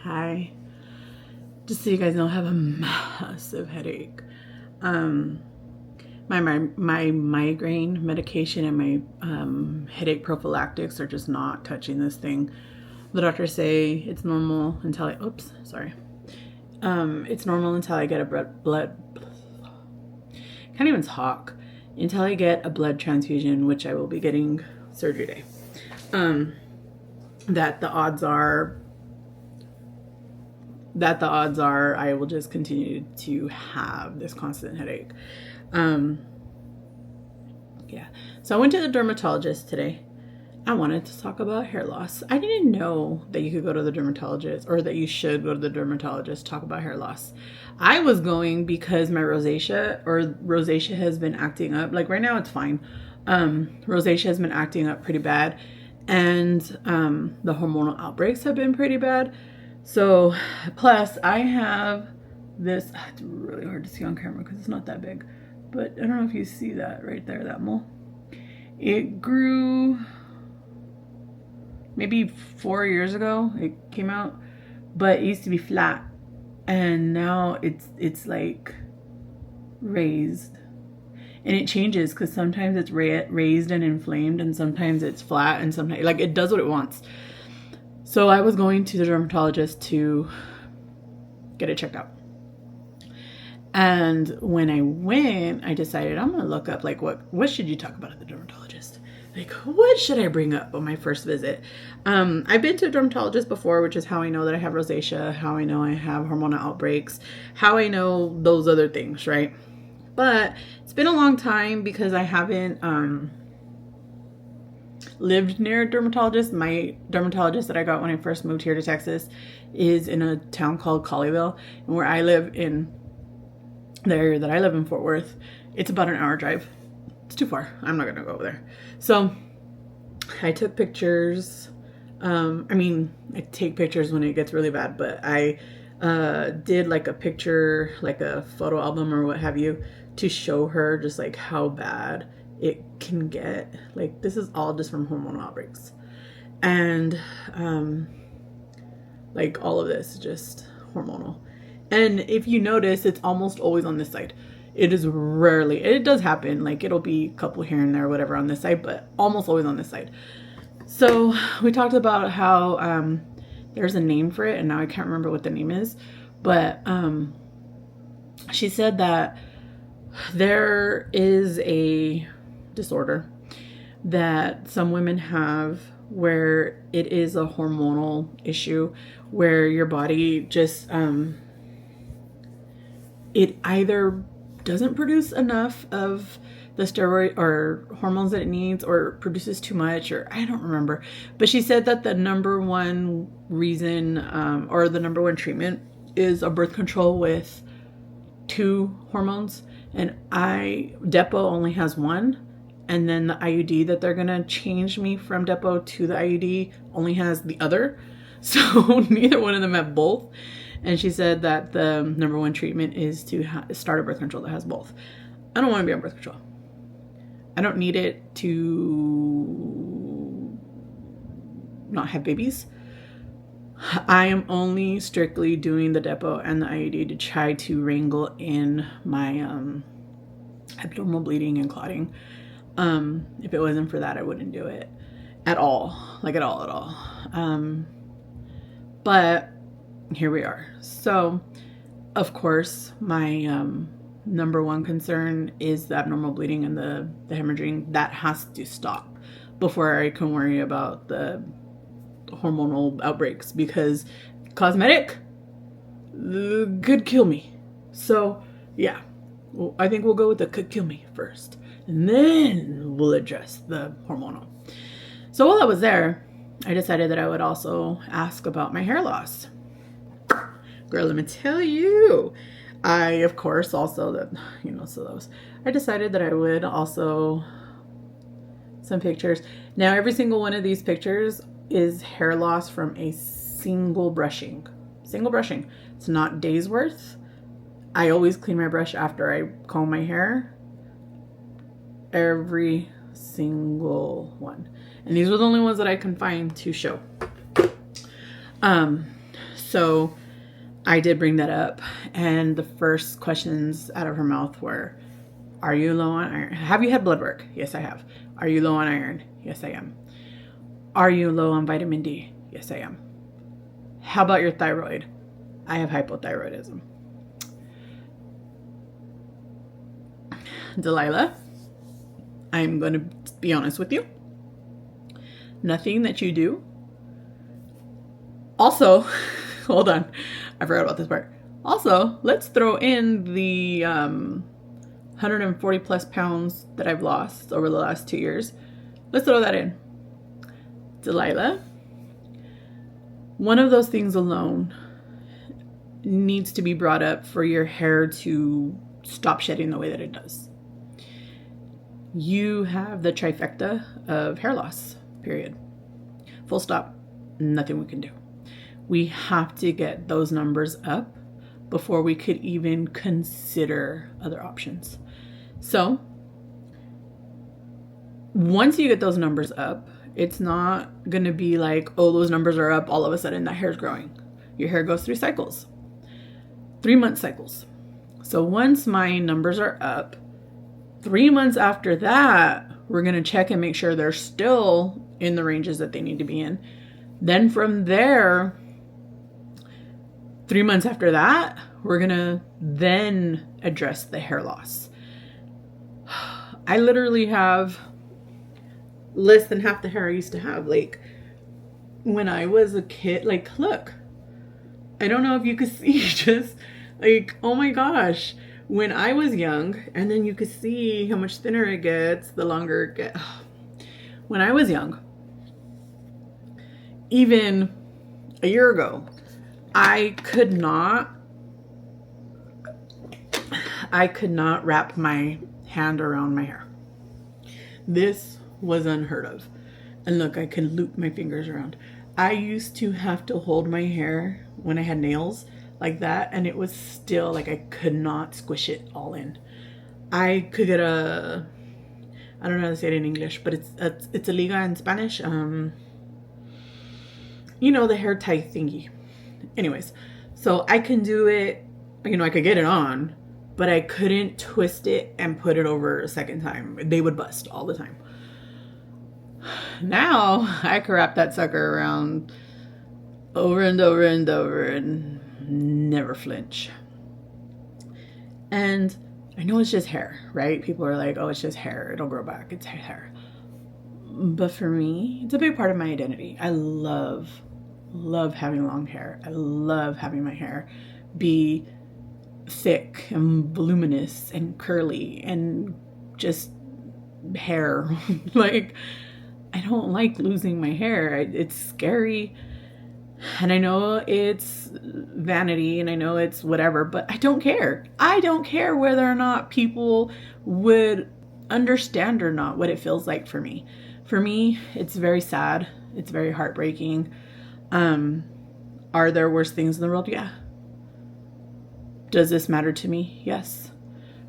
Hi. Just so you guys know, I have a massive headache. My migraine medication and my headache prophylactics are just not touching this thing. The doctors say it's normal until it's normal until I get a blood can't even talk, until I get a blood transfusion, which I will be getting surgery day. That the odds are I will just continue to have this constant headache. Yeah. So I went to the dermatologist today. I wanted to talk about hair loss. I didn't know that you could go to the dermatologist, or that you should go to the dermatologist to talk about hair loss. I was going because my rosacea has been acting up. Like right now it's fine. Rosacea has been acting up pretty bad, and the hormonal outbreaks have been pretty bad. So plus I have this, it's really hard to see on camera because it's not that big, but I don't know if you see that right there, that mole. It grew maybe 4 years ago, it came out, but it used to be flat, and now it's like raised, and it changes because sometimes it's raised and inflamed, and sometimes it's flat, and sometimes like it does what it wants. So I was going to the dermatologist to get it checked out. And when I went, I decided I'm going to look up, like, what should you talk about at the dermatologist? Like, what should I bring up on my first visit? I've been to a dermatologist before, which is how I know that I have rosacea, how I know I have hormonal outbreaks, how I know those other things, right? But it's been a long time because I haven't lived near a dermatologist. My dermatologist that I got when I first moved here to Texas is in a town called Colleyville, and where I live in the area that I live in, Fort Worth, it's about an hour drive. It's too far. I'm not gonna go over there. So I took pictures. I take pictures when it gets really bad, but I did like a picture, like a photo album or what have you, to show her just like how bad it can get. Like, this is all just from hormonal outbreaks, and like all of this just hormonal. And if you notice, it's almost always on this side. It is rarely, it does happen, like it'll be a couple here and there, whatever, on this side, but almost always on this side. So we talked about how there's a name for it, and now I can't remember what the name is, but she said that there is a disorder that some women have where it is a hormonal issue, where your body just it either doesn't produce enough of the steroid or hormones that it needs, or produces too much, or I don't remember. But she said that the number one reason or the number one treatment is a birth control with 2 hormones, and Depo only has 1, and then the IUD that they're gonna change me from Depo to the IUD only has the other. So neither one of them have both. And she said that the number one treatment is to start a birth control that has both. I don't want to be on birth control. I don't need it to not have babies. I am only strictly doing the Depo and the IUD to try to wrangle in my abdominal bleeding and clotting. If it wasn't for that, I wouldn't do it at all. Like at all. But here we are. So, of course, my number one concern is the abnormal bleeding and the hemorrhaging. That has to stop before I can worry about the hormonal outbreaks, because cosmetic could kill me. So, yeah, well, I think we'll go with the could kill me first, and then we'll address the hormonal. So while I was there, I decided that I would also ask about my hair loss. Girl, let me tell you, I, of course, also I decided that I would also some pictures. Now, every single one of these pictures is hair loss from a single brushing. It's not days worth. I always clean my brush after I comb my hair. Every single one. And these were the only ones that I can find to show. So I did bring that up, and the first questions out of her mouth were, are you low on iron? Have you had blood work? Yes, I have. Are you low on iron? Yes, I am. Are you low on vitamin D? Yes, I am. How about your thyroid? I have hypothyroidism. Delilah, I'm going to be honest with you. Nothing that you do. Also, hold on. I forgot about this part. Also, let's throw in the 140 plus pounds that I've lost over the last 2 years. Let's throw that in. Delilah, one of those things alone needs to be brought up for your hair to stop shedding the way that it does. You have the trifecta of hair loss, period. Full stop. Nothing we can do. We have to get those numbers up before we could even consider other options. So once you get those numbers up, it's not going to be like, oh, those numbers are up, all of a sudden that hair's growing. Your hair goes through cycles, 3-month cycles. So once my numbers are up, 3 months after that, we're going to check and make sure they're still in the ranges that they need to be in. Then from there, 3 months after that, we're going to then address the hair loss. I literally have less than half the hair I used to have. Like when I was a kid, like, look, I don't know if you could see, just like, oh my gosh, when I was young, and then you could see how much thinner it gets the longer it gets. When I was young, even a year ago, I could not wrap my hand around my hair. This was unheard of. And look, I could loop my fingers around. I used to have to hold my hair when I had nails like that, and it was still like I could not squish it all in. I could get I don't know how to say it in English, but it's a liga in Spanish. You know, the hair tie thingy. Anyways, so I can do it, you know, I could get it on, but I couldn't twist it and put it over a second time. They would bust all the time. Now I can wrap that sucker around over and over and over and never flinch. And I know it's just hair, right? People are like, oh, it's just hair. It'll grow back. It's hair. But for me, it's a big part of my identity. I love having long hair. I love having my hair be thick and voluminous and curly and just hair. Like, I don't like losing my hair. It's scary. And I know it's vanity and I know it's whatever, but I don't care. I don't care whether or not people would understand or not what it feels like for me. For me, it's very sad. It's very heartbreaking. Are there worse things in the world? Yeah. Does this matter to me? Yes.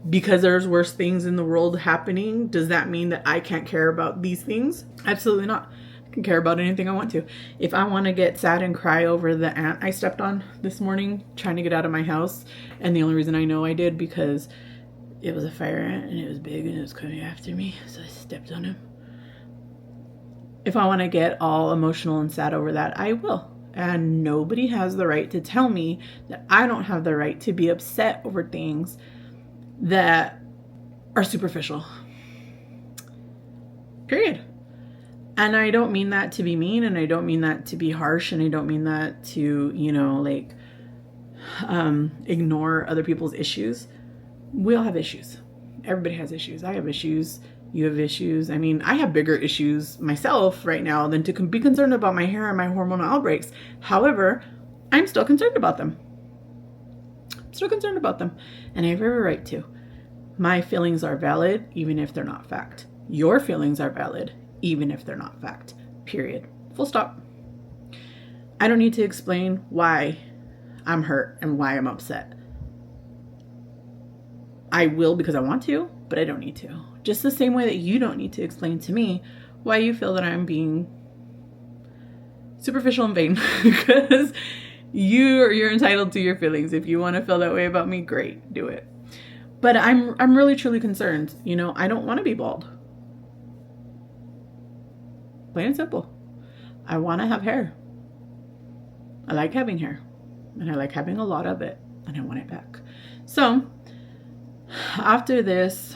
Because there's worse things in the world happening, does that mean that I can't care about these things? Absolutely not. I can care about anything I want to. If I want to get sad and cry over the ant I stepped on this morning trying to get out of my house, and the only reason I know I did because it was a fire ant and it was big and it was coming after me, so I stepped on him. If I want to get all emotional and sad over that, I will. And nobody has the right to tell me that I don't have the right to be upset over things that are superficial. Period. And I don't mean that to be mean, and I don't mean that to be harsh, and I don't mean that to, you know, like, ignore other people's issues. We all have issues. Everybody has issues. I have issues. You have issues. I mean, I have bigger issues myself right now than to be concerned about my hair and my hormonal outbreaks. However, I'm still concerned about them. And I have every right to. My feelings are valid, even if they're not fact. Your feelings are valid, even if they're not fact. Period. Full stop. I don't need to explain why I'm hurt and why I'm upset. I will because I want to, but I don't need to. Just the same way that you don't need to explain to me why you feel that I'm being superficial and vain. Because You're entitled to your feelings. If you want to feel that way about me, great, do it. But I'm really truly concerned. You know, I don't want to be bald. Plain and simple. I want to have hair. I like having hair, and I like having a lot of it, and I want it back. So after this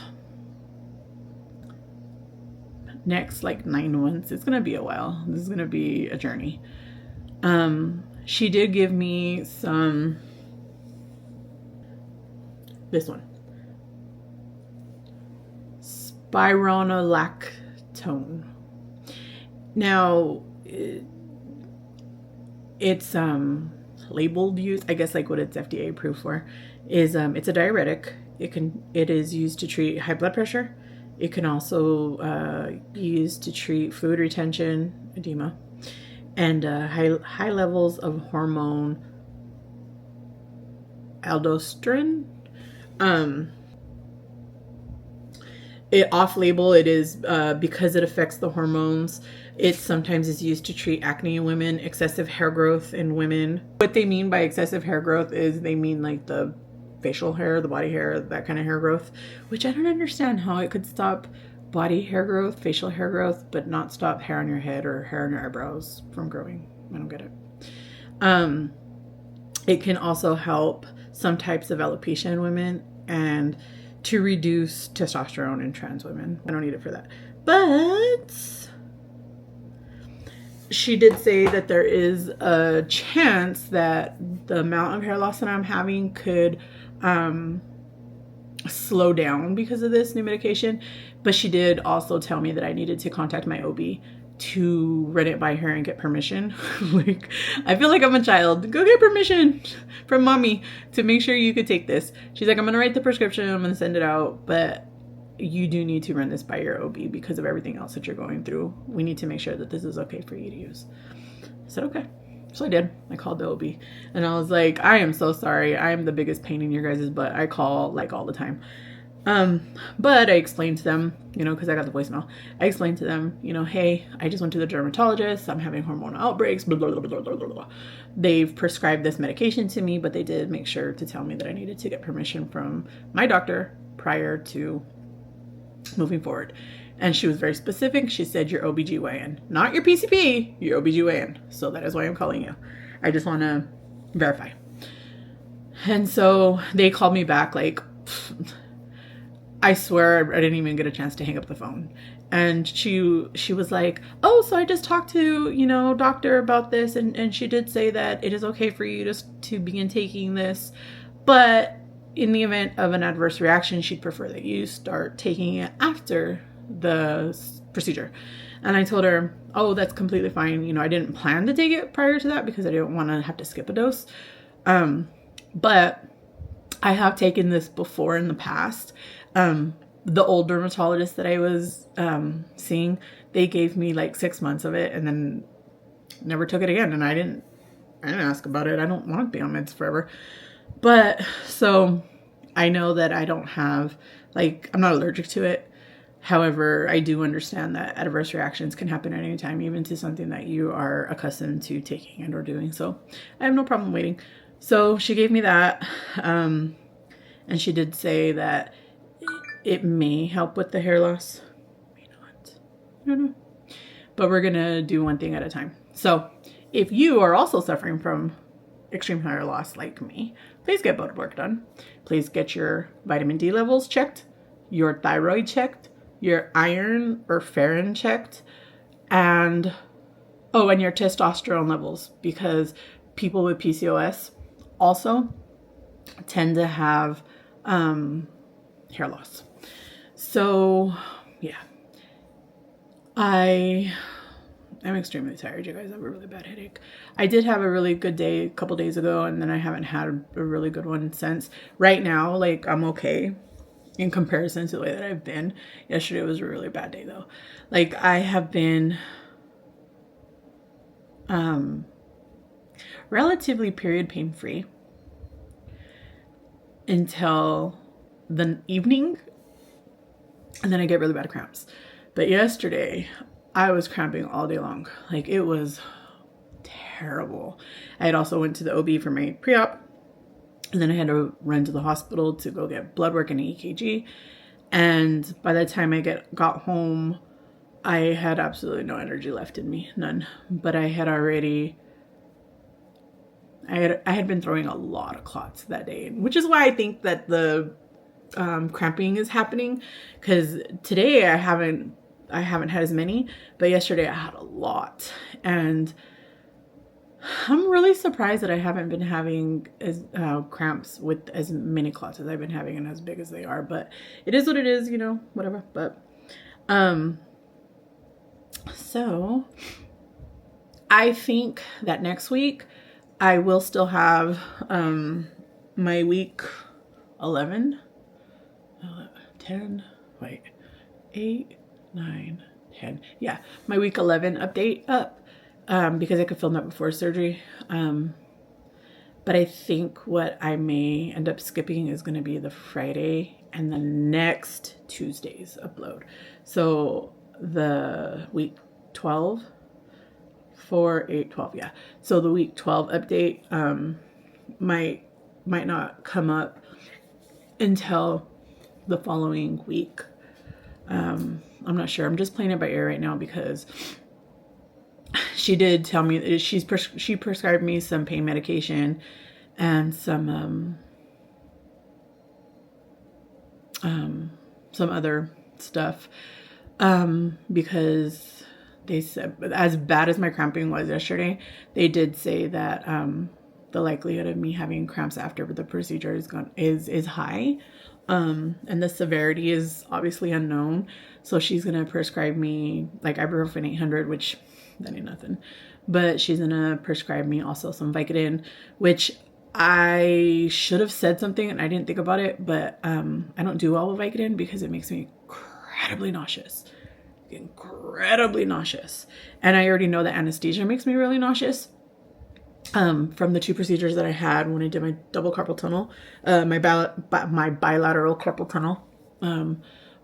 next like 9 months, it's gonna be a while. This is gonna be a journey. She did give me some, this one, spironolactone. Now it's labeled use, I guess, like what it's FDA approved for is it's a diuretic. It is used to treat high blood pressure. It can also be used to treat fluid retention, edema, and high levels of hormone aldosterone. It off-label, it is because it affects the hormones. It sometimes is used to treat acne in women, excessive hair growth in women. What they mean by excessive hair growth is they mean like the facial hair, the body hair, that kind of hair growth, which I don't understand how it could stop body hair growth, facial hair growth, but not stop hair on your head or hair on your eyebrows from growing. I don't get it. It can also help some types of alopecia in women and to reduce testosterone in trans women. I don't need it for that. But she did say that there is a chance that the amount of hair loss that I'm having could slow down because of this new medication. But she did also tell me that I needed to contact my OB to run it by her and get permission. Like, I feel like I'm a child. Go get permission from mommy to make sure you could take this. She's like, I'm gonna write the prescription, I'm gonna send it out, but you do need to run this by your OB because of everything else that you're going through. We need to make sure that this is okay for you to use. I said, okay. So I did. I called the OB and I was like, I am so sorry. I am the biggest pain in your guys' butt. I call like all the time. But I explained to them, you know, because I got the voicemail. I explained to them, you know, hey, I just went to the dermatologist. I'm having hormonal outbreaks. Blah, blah, blah, blah, blah, blah. They've prescribed this medication to me, but they did make sure to tell me that I needed to get permission from my doctor prior to moving forward. And she was very specific. She said your OBGYN, not your PCP, your OBGYN. So that is why I'm calling you. I just want to verify. And so they called me back like, I swear I didn't even get a chance to hang up the phone. And she was like, oh, so I just talked to, you know, doctor about this. And she did say that it is okay for you to begin taking this. But in the event of an adverse reaction, she'd prefer that you start taking it after the procedure. And I told her, oh, that's completely fine. You know, I didn't plan to take it prior to that because I didn't want to have to skip a dose. But I have taken this before in the past. The old dermatologist that I was seeing, they gave me like 6 months of it and then never took it again. And I didn't ask about it. I don't want to be on meds forever. But so I know that I don't have, like, I'm not allergic to it. However, I do understand that adverse reactions can happen at any time, even to something that you are accustomed to taking and or doing. So I have no problem waiting. So she gave me that. And she did say that it may help with the hair loss. May not. I don't know. But we're going to do one thing at a time. So if you are also suffering from extreme hair loss like me, please get blood work done. Please get your vitamin D levels checked, your thyroid checked, your iron or ferrin checked, and your testosterone levels, because people with PCOS also tend to have hair loss. So yeah, I'm extremely tired, you guys. I have a really bad headache. I did have a really good day a couple days ago, and then I haven't had a really good one since. Right now, like, I'm okay in comparison to the way that I've been. Yesterday was a really bad day though. Like, I have been relatively period pain free until the evening, and then I get really bad cramps. But yesterday I was cramping all day long. Like, it was terrible. I had also went to the OB for my pre-op, and then I had to run to the hospital to go get blood work and an EKG. And by the time I got home, I had absolutely no energy left in me, none. But I had been throwing a lot of clots that day, which is why I think that the cramping is happening, because today I haven't had as many, but yesterday I had a lot, and I'm really surprised that I haven't been having as cramps with as many clots as I've been having and as big as they are. But it is what it is, you know, whatever. But so I think that next week I will still have my week 11, 10, wait, 8, 9, 10. Yeah, my week 11 update up because I could film that before surgery. But I think what I may end up skipping is going to be the Friday and the next Tuesday's upload. So the week 12, 4, 8, 12. Yeah. So the week 12 update might not come up until the following week. I'm not sure. I'm just playing it by ear right now because she did tell me that she prescribed me some pain medication and some other stuff because they said, as bad as my cramping was yesterday, they did say that the likelihood of me having cramps after the procedure is high. And the severity is obviously unknown. So she's going to prescribe me like ibuprofen 800, which that ain't nothing, but she's going to prescribe me also some Vicodin, which I should have said something and I didn't think about it, but I don't do well with Vicodin because it makes me incredibly nauseous. And I already know that anesthesia makes me really nauseous. From the 2 procedures that I had when I did my double carpal tunnel, my bilateral carpal tunnel,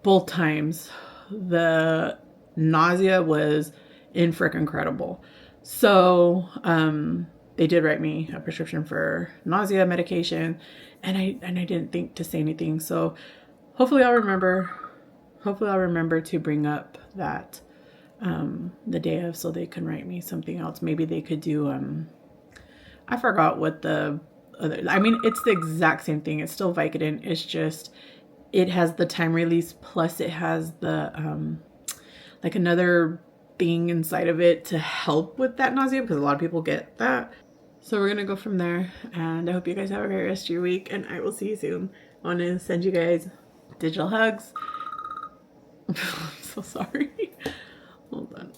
both times the nausea was incredible. So they did write me a prescription for nausea medication, and I didn't think to say anything. So hopefully I'll remember to bring up that the day of, so they can write me something else. Maybe they could do I forgot what the other, I mean, it's the exact same thing. It's still Vicodin. It's just, it has the time release, plus it has the, like another thing inside of it to help with that nausea, because a lot of people get that. So we're going to go from there, and I hope you guys have a great rest of your week, and I will see you soon. I want to send you guys digital hugs. I'm so sorry. Hold on.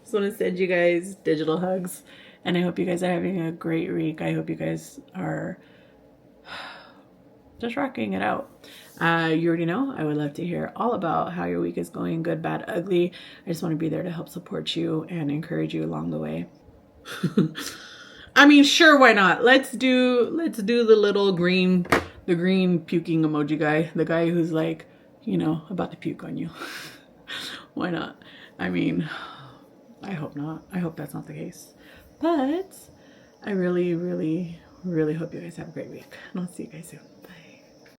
Just want to send you guys digital hugs. And I hope you guys are having a great week. I hope you guys are just rocking it out. You already know, I would love to hear all about how your week is going, good, bad, ugly. I just want to be there to help support you and encourage you along the way. I mean, sure, why not? Let's do the little green puking emoji guy. The guy who's like, you know, about to puke on you. Why not? I mean, I hope not. I hope that's not the case. But I really, really, really hope you guys have a great week. And I'll see you guys soon.